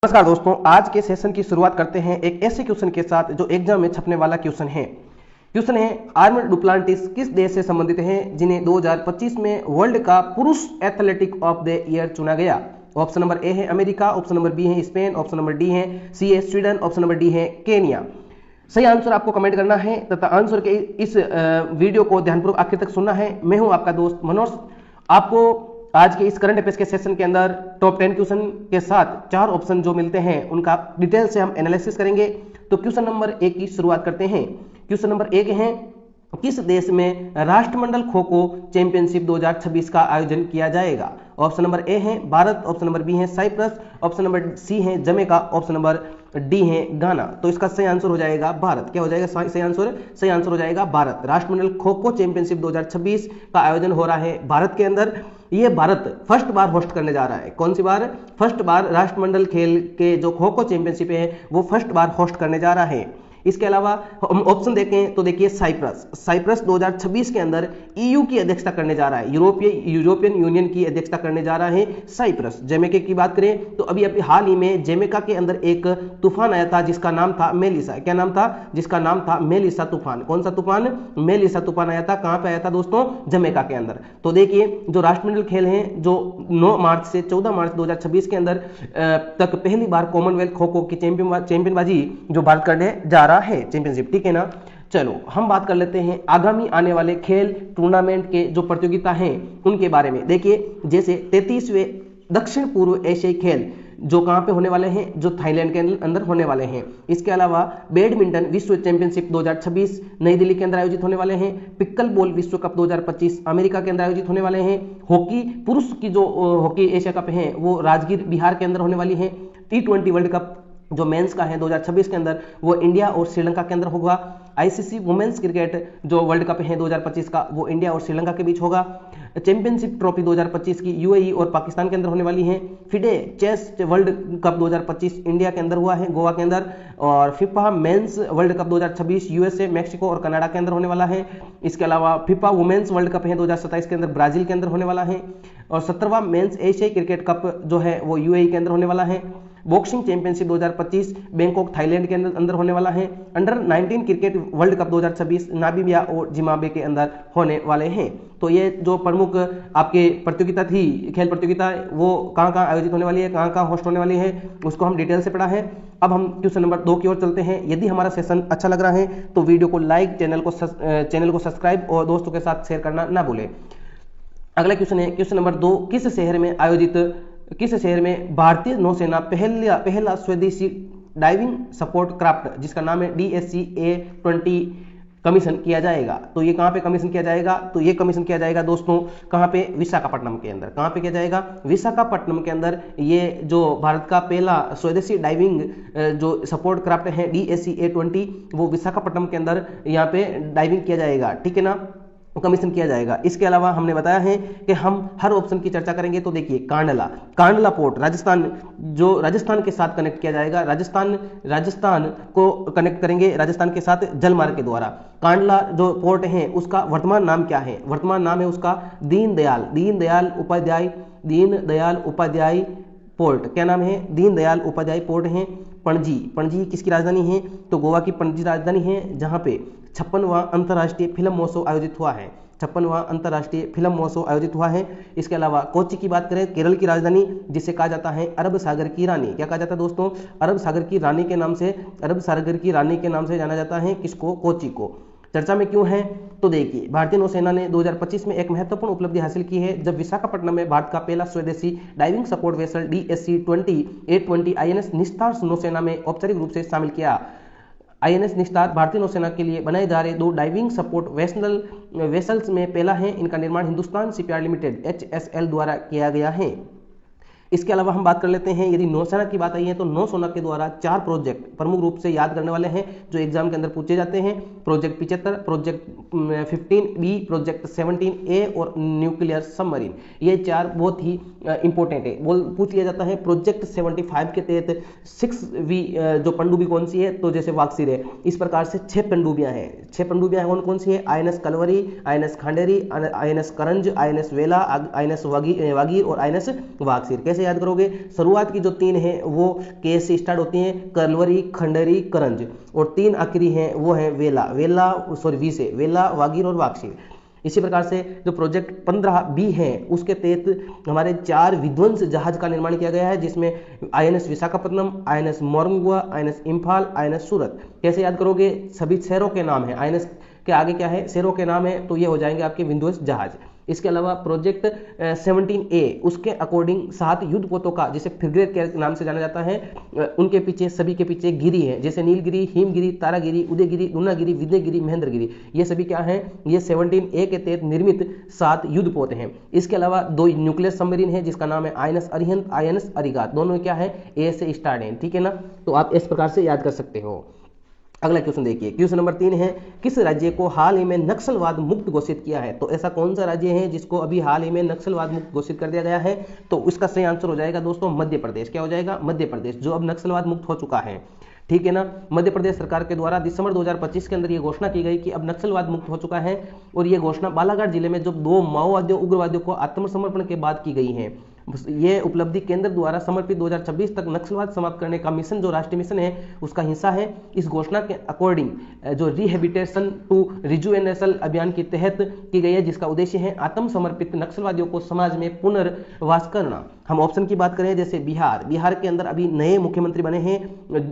नमस्कार दोस्तों, आज के सेशन की शुरुआत करते हैं एक ऐसे क्वेश्चन के साथ जो एग्जाम में छपने वाला क्वेश्चन है। क्वेश्चन है, आर्मर डुप्लांटिस किस देश से संबंधित हैं जिन्हें 2025 में वर्ल्ड का पुरुष एथलेटिक ऑफ द ईयर चुना गया? ऑप्शन नंबर ए है अमेरिका, ऑप्शन नंबर बी है स्पेन, ऑप्शन नंबर डी है सी है स्वीडन, ऑप्शन नंबर डी है केनिया। सही आंसर आपको कमेंट करना है तथा आंसर के इस वीडियो को ध्यानपूर्वक आखिर तक सुनना है। मैं हूं आपका दोस्त मनोज। आपको आज के इस करंट अफेयर्स के सेशन के अंदर टॉप 10 क्वेश्चन के साथ 4 ऑप्शन जो मिलते हैं उनका डिटेल से हम एनालिसिस करेंगे। तो क्वेश्चन नंबर 1 की शुरुआत करते हैं। क्वेश्चन नंबर 1 है, किस देश में राष्ट्रमंडल खो खो चैंपियनशिप 2026 का आयोजन किया जाएगा? ऑप्शन नंबर ए है भारत, ऑप्शन नंबर बी है साइप्रस, ऑप्शन नंबर सी है जमैका, ऑप्शन नंबर डी है गाना। तो इसका सही आंसर हो जाएगा भारत। क्या हो जाएगा सही आंसर? सही आंसर हो जाएगा भारत। राष्ट्रमंडल खो खो चैंपियनशिप 2026 का आयोजन हो रहा है भारत के अंदर। ये भारत फर्स्ट बार होस्ट करने जा रहा है। कौन सी बार? फर्स्ट बार राष्ट्रमंडल खेल के जो खो खो चैंपियनशिप है वो फर्स्ट बार होस्ट करने जा रहा है। इसके अलावा हम ऑप्शन देखें तो देखिए साइप्रस 2026 के अंदर ईयू की अध्यक्षता करने जा रहा है, यूरोपियन यूनियन की अध्यक्षता करने जा रहा है साइप्रस। जमैका की बात करें तो अभी हाल ही में जमैका के अंदर एक तूफान आया था जिसका नाम था मेलिसा। क्या नाम था? जिसका नाम था मेलिसा तूफान। कौन सा तूफान? मेलिसा तूफान आया था। कहां पे आया था दोस्तों? जमैका के अंदर। तो देखिए जो राष्ट्रमंडल खेल हैं जो 9 मार्च से 14 मार्च 2026 के अंदर तक पहली बार कॉमनवेल्थ खो खो की चैंपियनबाजी जो भारत करने जा रहा है चैंपियनशिप। ठीक है ना। चलो हम बात कर लेते हैं आगामी आने वाले खेल टूर्नामेंट के जो प्रतियोगिता हैं उनके बारे में। देखिए जैसे 33वें दक्षिण पूर्व एशियाई खेल जो कहां पे होने वाले हैं? जो थाईलैंड के अंदर होने वाले हैं। इसके अलावा बैडमिंटन विश्व चैंपियनशिप 2026 नई दिल्ली के अंदर आयोजित होने वाले हैं। पिक्कल बॉल विश्व कप 2025 अमेरिका के अंदर आयोजित होने वाले हैं। हॉकी पुरुष की जो हॉकी एशिया कप है वो राजगीर बिहार के अंदर होने वाली है। T20 वर्ल्ड कप जो मेंस का है 2026 के अंदर वो इंडिया और श्रीलंका के अंदर होगा। आईसीसी वुमेन्स क्रिकेट जो वर्ल्ड कप है 2025 का वो इंडिया और श्रीलंका के बीच होगा। चैंपियनशिप ट्रॉफी 2025 की यूएई और पाकिस्तान के अंदर होने वाली है। FIDE chess World Cup 2025 India के अंदर हुआ है, गोवा के अंदर। और FIFA men's World Cup 2026 USA, Mexico और कनाडा के अंदर होने वाला है। इसके अलावा फिफा वुमेन्स वर्ल्ड कप है 2027 के अंदर ब्राजील के अंदर होने वाला है। और 17वां मेंस एशियाई क्रिकेट कप जो है वो यूएई के अंदर होने वाला है। बॉक्सिंग चैंपियनशिप 2025 बैंकॉक थाईलैंड के अंदर होने वाला है। Under 19 cricket world Cup 2026 Namibia और जिम्बाब्वे के अंदर होने वाले हैं। तो ये जो प्रमुख आपके प्रतियोगिता थी, खेल प्रतियोगिता, वो कहाँ आयोजित होने वाली है, कहाँ होस्ट होने वाली है, उसको हम डिटेल से पढ़ा है। अब हम क्वेश्चन नंबर 2 की ओर चलते हैं। यदि हमारा सेशन अच्छा लग रहा है तो वीडियो को लाइक, चैनल को सब्सक्राइब और दोस्तों के साथ शेयर करना ना भूलें। अगला क्वेश्चन है, क्वेश्चन नंबर 2, किस शहर में भारतीय नौसेना पहला स्वदेशी डाइविंग सपोर्ट क्राफ्ट जिसका नाम है DSC-A20 कमीशन किया जाएगा? तो ये कहां पे कमीशन किया जाएगा? तो ये कमीशन किया जाएगा दोस्तों कहां पे? विशाखापट्टनम के अंदर। कहां पे किया जाएगा? विशाखापट्टनम के अंदर। ये जो भारत का पहला स्वदेशी डाइविंग जो सपोर्ट क्राफ्ट है DSC-A20 वो विशाखापट्टनम के अंदर यहाँ पे डाइविंग किया जाएगा। ठीक है ना, कमीशन किया जाएगा। इसके अलावा हमने बताया है कि हम हर ऑप्शन की चर्चा करेंगे। तो देखिए कांडला पोर्ट राजस्थान के साथ कनेक्ट किया जाएगा। राजस्थान को कनेक्ट करेंगे राजस्थान के साथ जलमार्ग के द्वारा। कांडला जो पोर्ट है उसका वर्तमान नाम क्या है? वर्तमान नाम है उसका दीनदयाल उपाध्याय पोर्ट। क्या नाम है? दीनदयाल उपाध्याय पोर्ट है। पणजी किसकी राजधानी है? तो गोवा की पणजी राजधानी है, जहां पे 56वां अंतर्राष्ट्रीय फिल्म महोत्सव आयोजित हुआ है। 56वां अंतर्राष्ट्रीय फिल्म महोत्सव आयोजित हुआ है। इसके अलावा कोच्चि की बात करें, केरल की राजधानी, जिसे कहा जाता है अरब सागर की रानी। क्या कहा जाता है दोस्तों? अरब सागर की रानी के नाम से जाना जाता है किसको? कोच्चि को। चर्चा में क्यों है? तो देखिए भारतीय नौसेना ने 2025 में एक महत्वपूर्ण उपलब्धि हासिल की है जब विशाखापट्टनम में भारत का पहला स्वदेशी diving support vessel DSC-A20 INS निस्तार नौसेना में औपचारिक रूप से शामिल किया। INS निस्तार भारतीय नौसेना के लिए बनाए जा रहे 2 डाइविंग सपोर्ट वेसल्स में पहला है। इनका निर्माण हिंदुस्तान शिपयार्ड लिमिटेड HSL द्वारा किया गया है। इसके अलावा हम बात कर लेते हैं, यदि नौसेना की बात आई है तो नौसेना के द्वारा 4 प्रोजेक्ट प्रमुख रूप से याद करने वाले हैं जो एग्जाम के अंदर पूछे जाते हैं। Project 75, project 15B, project 17A और न्यूक्लियर सबमरीन। ये 4 बहुत ही इंपॉर्टेंट है। पूछ लिया जाता है प्रोजेक्ट 75 के तहत 6V जो पनडुब्बी कौन सी है? तो जैसे वाक्सीर है। इस प्रकार से 6 पनडुब्बियां हैं। 6 पनडुब्बियां कौन सी है? INS Kalvari, INS Khanderi, INS करंज, INS वेला, INS वागीर और INS वाक्सीर। कैसे कैसे याद करोगे? शुरुआत की जो 3 है वो के से स्टार्ट होती हैं, करवरी, खंडरी, करंज, और 3 आखिरी हैं वो है वेला वी से वेला, वागीर और वाक्षी। इसी प्रकार से जो प्रोजेक्ट 15B है उसके तहत हमारे 4 विध्वंस जहाज का निर्माण किया गया है, जिसमें INS Visakhapatnam, INS मोरमुगुआ, INS Imphal, INS सूरत। कैसे याद करोगे? सभी शहरों के नाम है, INS के आगे क्या है? शहरों के नाम है, तो ये हो जाएंगे आपके विध्वंस जहाज। इसके अलावा प्रोजेक्ट 17A उसके अकॉर्डिंग 7 युद्धपोतों का, जिसे फ्रिगेट के नाम से जाना जाता है, उनके पीछे सभी के पीछे गिरी है, जैसे नीलगिरी, हिमगिरी, तारागिरी, उदयगिरी, लूनागिरी, विद्यगिरी, महेंद्रगिरी। ये सभी क्या है? ये 17A के तहत निर्मित 7 युद्धपोत हैं। इसके अलावा 2 न्यूक्लियर सबमरीन है जिसका नाम है INS अरिहंत, INS अरिगात। दोनों क्या है? A से स्टार्ट है, ठीक है ना? तो आप इस प्रकार से याद कर सकते हो। अगला क्वेश्चन देखिए, क्वेश्चन नंबर 3 है, किस राज्य को हाल ही में नक्सलवाद मुक्त घोषित किया है? तो ऐसा कौन सा राज्य है जिसको अभी हाल ही में नक्सलवाद मुक्त घोषित कर दिया गया है? तो उसका सही आंसर हो जाएगा दोस्तों मध्य प्रदेश। क्या हो जाएगा? मध्य प्रदेश, जो अब नक्सलवाद मुक्त हो चुका है, ठीक है ना? मध्य प्रदेश सरकार के द्वारा दिसंबर 2025 के अंदर यह घोषणा की गई कि अब नक्सलवाद मुक्त हो चुका है, और यह घोषणा बालाघाट जिले में जो 2 माओवादियों उग्रवादियों को आत्मसमर्पण के बाद की गई है। ये उपलब्धि केंद्र द्वारा समर्पित 2026 तक नक्सलवाद समाप्त करने का मिशन, जो राष्ट्रीय मिशन है, उसका हिस्सा है। इस घोषणा के अकॉर्डिंग जो रिहेबिटेशन टू रिजुवेनेशन अभियान के तहत की गई है, जिसका उद्देश्य है आत्मसमर्पित नक्सलवादियों को समाज में पुनर्वास करना। हम ऑप्शन की बात करें, जैसे बिहार के अंदर अभी नए मुख्यमंत्री बने हैं,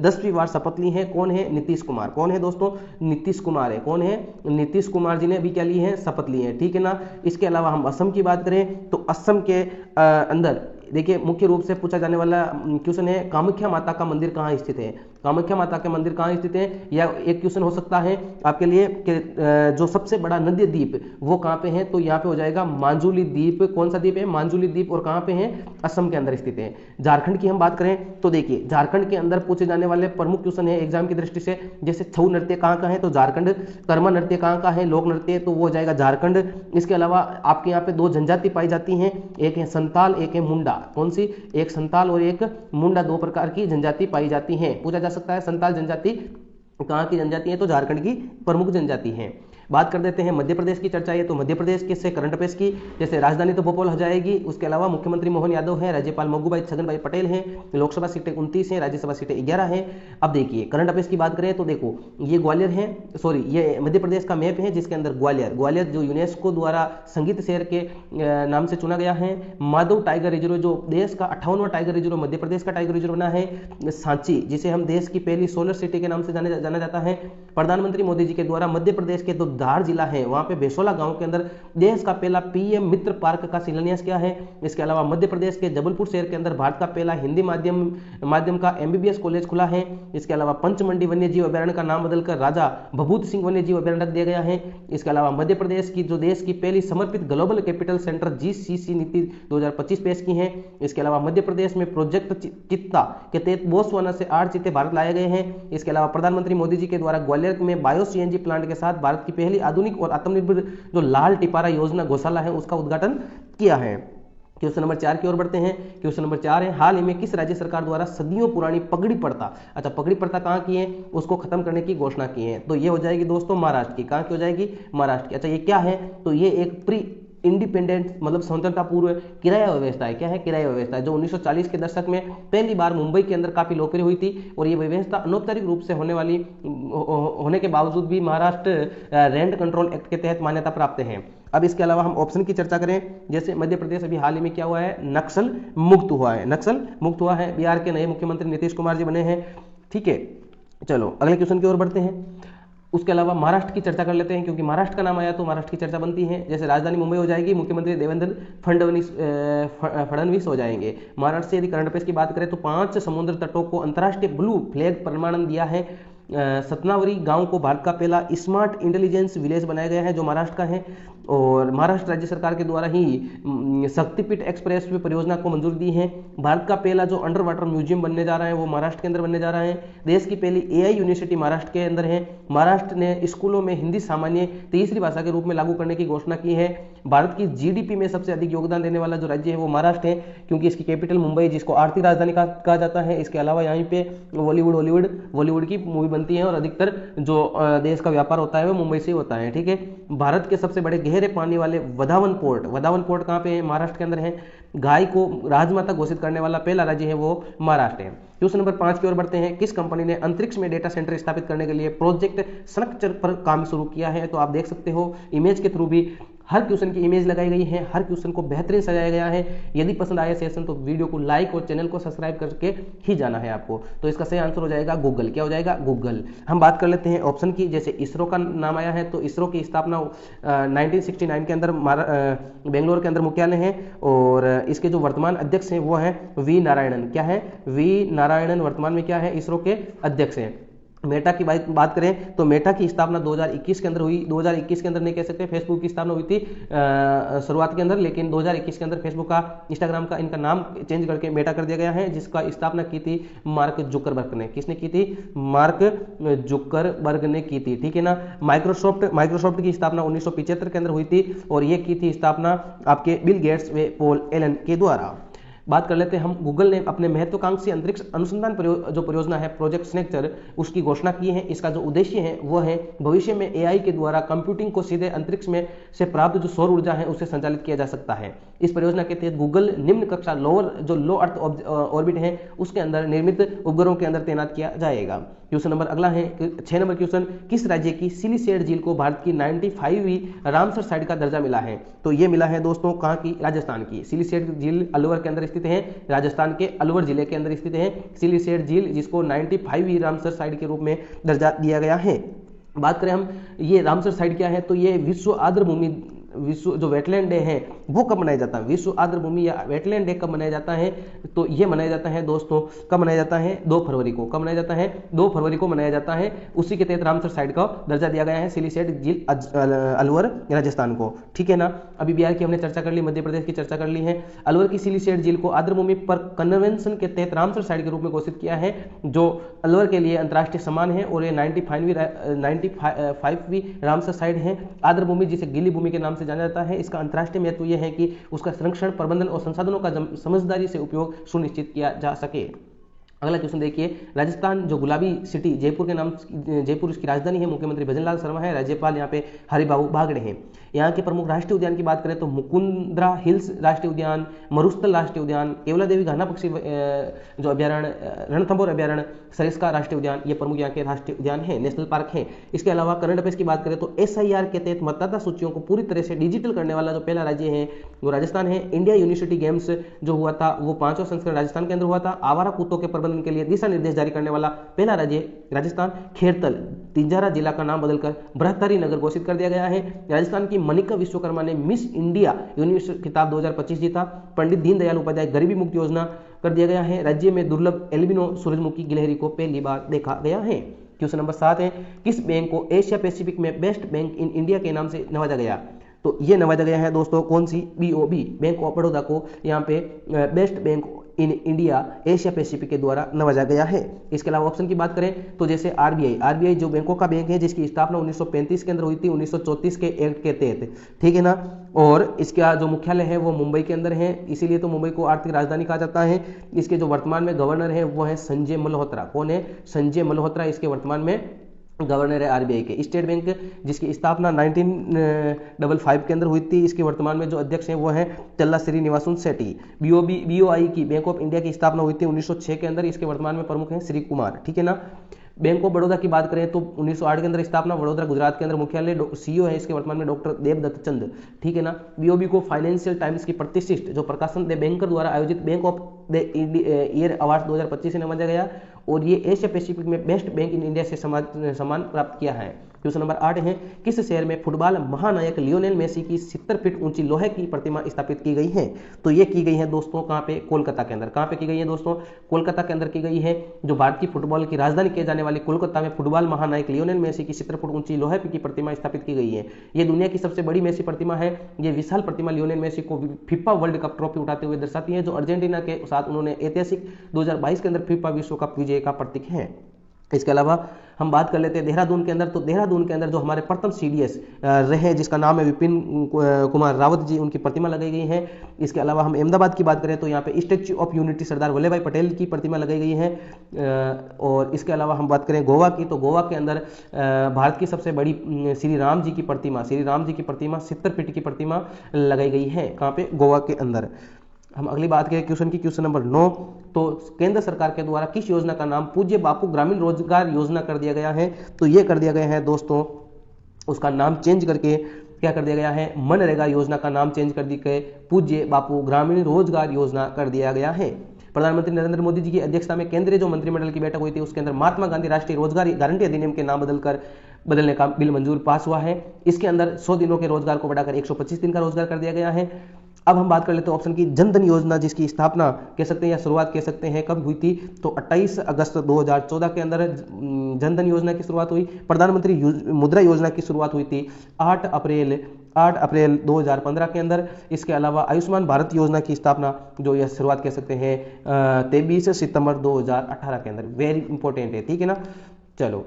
10वीं बार शपथ ली है। कौन है? नीतीश कुमार। कौन है दोस्तों? नीतीश कुमार है। कौन है? नीतीश कुमार जी ने अभी क्या ली है? शपथ ली है, ठीक है ना? इसके अलावा हम असम की बात करें तो असम के अंदर देखिए मुख्य रूप से पूछा जाने वाला क्वेश्चन है, कामाख्या माता का मंदिर कहाँ स्थित है? कामाख्या माता के मंदिर कहाँ स्थित है? या एक क्वेश्चन हो सकता है आपके लिए कि जो सबसे बड़ा नदी द्वीप वो कहाँ पे है? तो यहाँ पे हो जाएगा मांजुली द्वीप। कौन सा द्वीप है? मांजुली द्वीप। और कहाँ पे है? असम के अंदर स्थित है। झारखंड की हम बात करें तो देखिए झारखंड के अंदर पूछे जाने वाले प्रमुख क्वेश्चन है एग्जाम की दृष्टि से, जैसे छऊ नृत्य कहाँ का है? तो झारखंड। कर्मा नृत्य कहाँ का है? लोक नृत्य, तो वो हो जाएगा झारखंड। इसके अलावा आपके यहाँ पे 2 जनजाति पाई जाती हैं, एक है संताल, एक है मुंडा। कौन सी? एक संताल और एक मुंडा, 2 प्रकार की जनजाति पाई जाती हैं। पूछा जा सकता है संताल जनजाति कहाँ की जनजाति है? तो झारखंड की प्रमुख जनजाति है। बात कर देते हैं मध्य प्रदेश की चर्चा है, तो मध्य प्रदेश के से करंट अफेयर्स की, जैसे राजधानी तो भोपाल हो जाएगी। उसके अलावा मुख्यमंत्री मोहन यादव है, राज्यपाल मग्गू छगन भाई पटेल हैं, लोकसभा सीटें 29 हैं, राज्यसभा सीटें 11 हैं। अब देखिए करंट अफेयर्स की बात करें तो देखो ये ग्वालियर है, सॉरी ये मध्य प्रदेश का मैप है जिसके अंदर ग्वालियर जो यूनेस्को द्वारा संगीत शहर के नाम से चुना गया है। माधव टाइगर रिजर्व जो देश का 58वां टाइगर रिजर्व मध्य प्रदेश का टाइगर रिजर्व बना है। सांची जिसे हम देश की पहली सोलर सिटी के नाम से जाना जाता है। प्रधानमंत्री मोदी जी के द्वारा मध्य प्रदेश के जो धार जिला है वहां पे बेसोला गांव के अंदर देश का पहला PM मित्र पार्क का शिलान्यास किया है। इसके अलावा मध्य प्रदेश के जबलपुर शहर के अंदर भारत का पहला हिंदी माध्यम का MBBS कॉलेज खुला है। इसके अलावा पंचमंडी वन्यजीव अभयारण्य का नाम बदलकर राजा भभूत सिंह वन्यजीव अभयारण्य रख दिया गया है। इसके अलावा मध्य प्रदेश की जो देश की पहली समर्पित ग्लोबल कैपिटल सेंटर GCC नीति 2025 पेश की है। इसके अलावा मध्य प्रदेश में प्रोजेक्ट चित्ता के तहत बोत्सवाना से 8 चीते भारत लाए गए हैं। इसके अलावा प्रधानमंत्री मोदी जी के द्वारा ग्वालियर में बायो CNG प्लांट के साथ भारत की पहली आधुनिक और आत्मनिर्भर जो लाल टिपारा योजना गौशाला है उसका उद्घाटन किया है। क्वेश्चन नंबर 4 की ओर बढ़ते हैं। क्वेश्चन नंबर 4 है, हाल ही में किस राज्य सरकार द्वारा सदियों पुरानी पगड़ी प्रथा, अच्छा पगड़ी प्रथा कहाँ की है, उसको खत्म करने की घोषणा की है? तो ये हो जाएगी दोस्तों महाराष्ट्र की। कहाँ की हो जाएगी? महाराष्ट्र की। अच्छा ये क्या है? तो ये एक प्री इंडिपेंडेंट मतलब स्वतंत्रता पूर्व किराया व्यवस्था है। क्या है? किराया व्यवस्था है, जो 1940 के दशक में पहली बार मुंबई के अंदर काफी लोकप्रिय हुई थी। और ये व्यवस्था अनौपचारिक रूप से होने के बावजूद भी महाराष्ट्र रेंट कंट्रोल एक्ट के तहत मान्यता प्राप्त है। अब इसके अलावा हम ऑप्शन की चर्चा करें, जैसे मध्य प्रदेश अभी हाल ही में क्या हुआ है? नक्सल मुक्त हुआ है। नक्सल मुक्त हुआ है। बिहार के नए मुख्यमंत्री नीतीश कुमार जी बने हैं। ठीक है, चलो अगले क्वेश्चन की ओर बढ़ते हैं। उसके अलावा महाराष्ट्र की चर्चा कर लेते हैं, क्योंकि महाराष्ट्र का नाम आया तो महाराष्ट्र की चर्चा बनती है। जैसे राजधानी मुंबई हो जाएगी, मुख्यमंत्री देवेंद्र फडणवीस हो जाएंगे। महाराष्ट्र से यदि करंट अफेयर्स की बात करें तो 5 समुद्र तटों को अंतर्राष्ट्रीय ब्लू फ्लैग प्रमाणन दिया है। सतनावरी गांव को भारत का पहला स्मार्ट इंटेलिजेंस विलेज बनाया गया है, जो महाराष्ट्र का है। और महाराष्ट्र राज्य सरकार के द्वारा ही शक्तिपीठ एक्सप्रेस वे परियोजना को मंजूरी दी है। भारत का पहला जो अंडर वाटर म्यूजियम बनने जा रहा है वो महाराष्ट्र के अंदर बनने जा रहा है। देश की पहली AI यूनिवर्सिटी महाराष्ट्र के अंदर है। महाराष्ट्र ने स्कूलों में हिंदी सामान्य तीसरी भाषा के रूप में लागू करने की घोषणा की है। भारत की GDP में सबसे अधिक योगदान देने वाला जो राज्य है वो महाराष्ट्र है, क्योंकि इसकी कैपिटल मुंबई, जिसको आर्थिक राजधानी कहा जाता है। इसके अलावा यहाँ पे बॉलीवुड की मूवी बनती है और अधिकतर जो देश का व्यापार होता है वो मुंबई से होता है। ठीक है, भारत के सबसे बड़े गहरे गहरे पानी वाले वधावन पोर्ट कहाँ पे है? महाराष्ट्र के अंदर है। गाय को राजमाता घोषित करने वाला पहला राज्य है वो महाराष्ट्र है। क्वेश्चन नंबर 5 की ओर बढ़ते हैं। किस कंपनी ने अंतरिक्ष में डेटा सेंटर स्थापित करने के लिए प्रोजेक्ट स्ट्रक्चर पर काम शुरू किया है? तो आप देख सकते हो इमेज के थ्रू भी हर क्वेश्चन की इमेज लगाई गई है, हर क्वेश्चन को बेहतरीन सजाया गया है। यदि पसंद आया सेशन तो वीडियो को लाइक और चैनल को सब्सक्राइब करके ही जाना है आपको। तो इसका सही आंसर हो जाएगा गूगल। क्या हो जाएगा? गूगल। हम बात कर लेते हैं ऑप्शन की। जैसे इसरो का नाम आया है तो इसरो की स्थापना 1969 के अंदर बेंगलोर के अंदर मुख्यालय है और इसके जो वर्तमान अध्यक्ष हैं वो हैं वी नारायणन। क्या है? वी नारायणन वर्तमान में क्या है? इसरो के अध्यक्ष हैं। मेटा की बात करें तो मेटा की स्थापना 2021 के अंदर हुई। 2021 के अंदर नहीं कह सकते, फेसबुक की स्थापना हुई थी शुरुआत के अंदर, लेकिन 2021 के अंदर फेसबुक का, इंस्टाग्राम का, इनका नाम चेंज करके मेटा कर दिया गया है, जिसका स्थापना की थी मार्क जुकरबर्ग ने। किसने की थी? मार्क जुकरबर्ग ने की थी। ठीक है ना। माइक्रोसॉफ्ट की स्थापना 1975 के अंदर हुई थी और ये की थी स्थापना आपके बिल गेट्स व पॉल एलन के द्वारा। बात कर लेते हैं हम। गूगल ने अपने महत्वाकांक्षी अंतरिक्ष अनुसंधान जो परियोजना है प्रोजेक्ट स्ट्रक्चर, उसकी घोषणा की है। इसका जो उद्देश्य है वो है भविष्य में एआई के द्वारा कंप्यूटिंग को सीधे अंतरिक्ष में से प्राप्त जो सौर ऊर्जा है उसे संचालित किया जा सकता है। इस परियोजना के तहत गूगल निम्न कक्षा लो अर्थ ऑर्बिट है उसके अंदर निर्मित उपग्रहों के अंदर तैनात किया जाएगा। क्वेश्चन नंबर अगला है 6 नंबर क्वेश्चन। किस राज्य की सिलीसेड झील को भारत की 95वीं रामसर साइट का दर्जा मिला है? तो ये मिला है दोस्तों कहाँ की? राजस्थान की। सिलीसेड झील अलवर के अंदर स्थित है, राजस्थान के अलवर जिले के अंदर स्थित है सिलीसेड झील, जिसको 95वीं रामसर साइट के रूप में दर्जा दिया गया है। बात करें हम, ये रामसर साइट क्या है? तो ये विश्व आर्द्र भूमि, विश्व जो वेटलैंड डे है वो कब मनाया जाता है? विश्व आर्द्र भूमि या वेटलैंड डे कब मनाया जाता है? तो ये मनाया जाता है दोस्तों, कब मनाया जाता है? 2 फरवरी को। कब मनाया जाता है? 2 फरवरी को मनाया जाता है। उसी के तहत रामसर साइट का दर्जा दिया गया है सिलीसेड झील अलवर राजस्थान को। ठीक है ना। अभी बिहार की हमने चर्चा कर ली, मध्य प्रदेश की चर्चा कर ली है। अलवर की सिलीसेड झील को आर्द्र भूमि पर कन्वेंशन के तहत रामसर साइट के रूप में घोषित किया है, जो अलवर के लिए अंतर्राष्ट्रीय सम्मान है और ये 95वीं रामसर साइट है। आर्द्र भूमि जिसे गीली भूमि के नाम से जाना जाता है, इसका अंतर्राष्ट्रीय महत्व यह है कि उसका संरक्षण, प्रबंधन और संसाधनों का समझदारी से उपयोग सुनिश्चित किया जा सके। अगला क्वेश्चन देखिए। राजस्थान जो गुलाबी सिटी जयपुर के नाम, जयपुर इसकी राजधानी है, मुख्यमंत्री भजनलाल शर्मा है, राज्यपाल यहाँ पे हरिबाबू बागड़े हैं। यहाँ के प्रमुख राष्ट्रीय उद्यान की बात करें तो मुकुंद्रा हिल्स राष्ट्रीय उद्यान, मरुस्थल राष्ट्रीय उद्यान, केवला देवी घाना पक्षी जो अभ्यारण्य, रणथंभौर अभ्यारण्य, सरिस्का राष्ट्रीय उद्यान, ये प्रमुख यहाँ के राष्ट्रीय उद्यान है, नेशनल पार्क है। इसके अलावा करंट अफेयर्स की बात करें तो SIR के तहत मतदाता सूचियों को पूरी तरह से डिजिटल करने वाला जो पहला राज्य है वो राजस्थान है। इंडिया यूनिवर्सिटी गेम्स जो हुआ था वो 5वां संस्करण राजस्थान के अंदर हुआ था। आवारा कुत्तों के प्रबंधन के लिए दिशा निर्देश जारी करने वाला पहला राज्य राजस्थान। खेरतल तिंजारा जिला का नाम बदलकर बृहत्तरी नगर घोषित कर दिया गया है। राजस्थान की मनिका विश्वकर्मा ने मिस इंडिया यूनिवर्स खिताब 2025 जीता। पंडित दीनदयाल उपाध्याय गरीबी मुक्त योजना कर दिया गया है। राज्य में दुर्लभ एल्बिनो सूरजमुखी गिलहरी को पहली बार देखा गया है। क्वेश्चन नंबर 7 है। किस बैंक को एशिया पैसिफिक में बेस्ट बैंक इन इंडिया के नाम से नवाजा गया? तो ये नवाजा गया है दोस्तों कौन सी? BOB, बैंक ऑफ बड़ौदा को यहाँ पे best bank in India Asia Pacific के द्वारा नवाजा गया है। इसके अलावा ऑप्शन की बात करें तो जैसे RBI जो बैंकों का बैंक है, जिसकी स्थापना 1935 के अंदर हुई थी 1934 के एक्ट के तहत। ठीक है ना। और इसका जो मुख्यालय है वो मुंबई के अंदर है, इसीलिए तो मुंबई को आर्थिक राजधानी कहा जाता है। इसके जो वर्तमान में गवर्नर है वो है संजय मल्होत्रा। कौन है? संजय मल्होत्रा इसके वर्तमान में गवर्नर है RBI के। स्टेट बैंक जिसकी स्थापना 1955 के अंदर हुई थी, इसके वर्तमान में जो अध्यक्ष हैं वो हैं चल्ला श्रीनिवासन सेठी। BOI की, बैंक ऑफ इंडिया की स्थापना हुई थी 1906 के अंदर, इसके वर्तमान में प्रमुख हैं श्री कुमार। ठीक है ना। बैंक ऑफ बड़ौदा की बात करें तो 1908 के अंदर स्थापना, वडोदरा गुजरात के अंदर मुख्यालय, CEO है इसके वर्तमान में डॉक्टर देवदत्त चंद। ठीक है ना। BOB को फाइनेंशियल टाइम्स की प्रतिष्ठित जो प्रकाशन द बैंकर द्वारा आयोजित bank of the year award 2025 से नवाजा गया और ये एशिया पैसिफिक में बेस्ट बैंक इन इंडिया से सम्मान प्राप्त किया है। क्वेश्चन नंबर 8 है। किस शहर में फुटबॉल महानायक लियोनेल मेसी की 70 फीट ऊंची लोहे की प्रतिमा स्थापित की गई है? तो ये की गई है दोस्तों कहाँ पे? कोलकाता के अंदर। कहाँ पे की गई है दोस्तों? कोलकाता के अंदर की गई है। जो भारत की फुटबॉल की राजधानी किए जाने वाली कोलकाता में फुटबॉल महानायक लियोनेल मेसी की 70 फुट ऊंची लोहे की प्रतिमा स्थापित की गई है। ये दुनिया की सबसे बड़ी मेसी प्रतिमा है। ये विशाल प्रतिमा लियोनेल मेसी को फीफा वर्ल्ड कप ट्रॉफी उठाते हुए दर्शाती है, जो अर्जेंटीना के साथ उन्होंने ऐतिहासिक 2022 के अंदर फीफा विश्व कप विजय का प्रतीक है। इसके अलावा हम बात कर लेते हैं देहरादून के अंदर। तो देहरादून के अंदर जो हमारे प्रथम CDS रहे, जिसका नाम है विपिन कुमार रावत जी, उनकी प्रतिमा लगाई गई है। इसके अलावा हम अहमदाबाद की बात करें तो यहाँ पे statue of unity Sardar Vallabh भाई पटेल की प्रतिमा लगाई गई है। और इसके अलावा हम बात करें गोवा की, तो गोवा के अंदर भारत की सबसे बड़ी श्री राम जी की प्रतिमा 70 फीट की प्रतिमा लगाई गई है। कहाँ पे? गोवा के अंदर। हम अगली बात करें क्वेश्चन नंबर 9। तो केंद्र सरकार के द्वारा किस योजना का नाम पूज्य बापू ग्रामीण रोजगार योजना कर दिया गया है? तो ये कर दिया गया है दोस्तों, उसका नाम चेंज करके क्या कर दिया गया है? मनरेगा योजना का नाम चेंज कर दिया, पूज्य बापू ग्रामीण रोजगार योजना कर दिया गया है। प्रधानमंत्री नरेंद्र मोदी जी की अध्यक्षता में केंद्रीय जो मंत्रिमंडल की बैठक हुई थी, उसके अंदर महात्मा गांधी राष्ट्रीय रोजगार गारंटी अधिनियम के नाम बदलने का बिल मंजूर पास हुआ है। इसके अंदर 100 दिनों के रोजगार को बढ़ाकर 125 दिन का रोजगार कर दिया गया है। अब हम बात कर लेते हैं ऑप्शन की, जनधन योजना, जिसकी स्थापना कह सकते हैं या शुरुआत कह सकते हैं कब हुई थी? तो 28 अगस्त 2014 के अंदर जनधन योजना की शुरुआत हुई। प्रधानमंत्री मुद्रा योजना की शुरुआत हुई थी 8 अप्रैल 2015 के अंदर। इसके अलावा आयुष्मान भारत योजना की स्थापना जो यह शुरुआत कह सकते हैं 23 सितंबर 2018 के अंदर। वेरी इंपॉर्टेंट है, ठीक है ना। चलो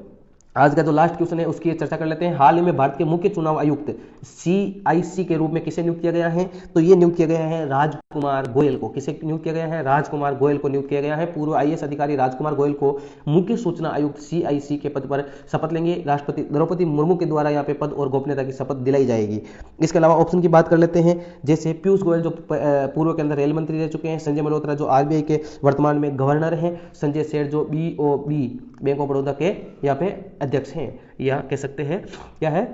आज का जो लास्ट क्वेश्चन है उसकी चर्चा कर लेते हैं। हाल ही में भारत के मुख्य चुनाव आयुक्त CIC के रूप में किसे नियुक्त किया गया है? तो ये नियुक्त किया गया है राजकुमार गोयल को। किसे नियुक्त किया गया है? राजकुमार गोयल को नियुक्त किया गया है। पूर्व IAS अधिकारी राजकुमार गोयल को मुख्य सूचना आयुक्त CIC के पद पर शपथ लेंगे। राष्ट्रपति द्रौपदी मुर्मू के द्वारा यहाँ पे पद और गोपनीयता की शपथ दिलाई जाएगी। इसके अलावा ऑप्शन की बात कर लेते हैं, जैसे पीयूष गोयल जो पूर्व के अंदर रेल मंत्री रह चुके हैं, संजय मल्होत्रा जो RBI के वर्तमान में गवर्नर हैं, संजय सेठ जो BOB बैंक ऑफ बड़ौदा के यहाँ पे अध्यक्ष हैं, या कह सकते हैं क्या है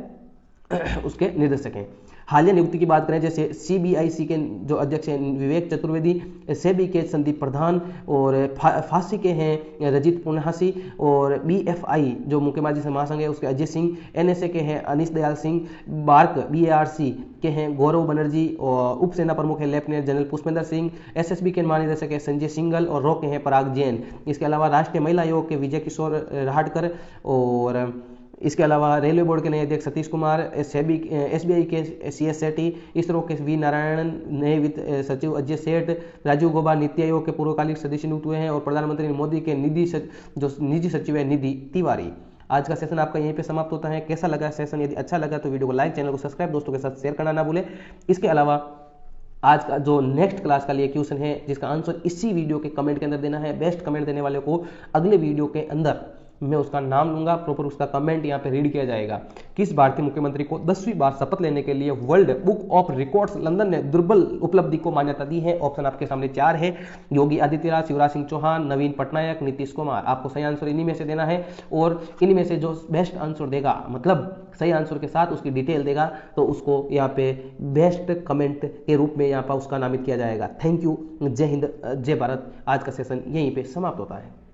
उसके निर्देशक हैं। हालिया नियुक्ति की बात करें, जैसे CBIC के जो अध्यक्ष हैं विवेक चतुर्वेदी, सेबी के संदीप प्रधान, और फांसी के हैं रजित पुनहासी, और BFI जो मुक्केबाजी से महासंघ है उसके अजय सिंह, NSA के हैं अनिश दयाल सिंह, BARC के हैं गौरव बनर्जी, और उप सेना प्रमुख है lieutenant general Pushpendra Singh, SSB के महानिदेशक है संजय सिंघल, और रॉ के हैं पराग जैन। इसके अलावा राष्ट्रीय महिला आयोग के विजय किशोर राहटकर, और इसके अलावा रेलवे बोर्ड के नए अध्यक्ष सतीश कुमार, SBI के CS सेठी, इसरो के V नारायणन, नए वित्त सचिव अजय सेठ, राजीव गौबा नीति आयोग के पूर्वकालिक सदस्य नियुक्त हुए हैं, और प्रधानमंत्री मोदी के निजी सचिव है निधि तिवारी। आज का सेशन आपका यहीं पे समाप्त होता है। कैसा लगा सेशन? यदि अच्छा लगा तो वीडियो को लाइक, चैनल को सब्सक्राइब, दोस्तों के साथ शेयर करना ना भूलें। इसके अलावा आज का जो नेक्स्ट क्लास का लिए क्वेश्चन है, जिसका आंसर इसी वीडियो के कमेंट के अंदर देना है, बेस्ट कमेंट देने वाले को अगले वीडियो के अंदर मैं उसका नाम लूंगा, प्रॉपर उसका कमेंट यहाँ पे रीड किया जाएगा। किस भारतीय मुख्यमंत्री को 10वीं बार शपथ लेने के लिए world book of records London ने दुर्बल उपलब्धि को मान्यता दी है? ऑप्शन आपके सामने 4 है, योगी आदित्यनाथ, शिवराज सिंह चौहान, नवीन पटनायक, नीतीश कुमार। आपको सही आंसर इन्हीं में से देना है, और इन्हीं में से जो बेस्ट आंसर देगा, मतलब सही आंसर के साथ उसकी डिटेल देगा, तो उसको यहाँ पे बेस्ट कमेंट के रूप में यहाँ पर उसका नामित किया जाएगा। थैंक यू, जय हिंद, जय भारत। आज का सेशन यहीं पे समाप्त होता है।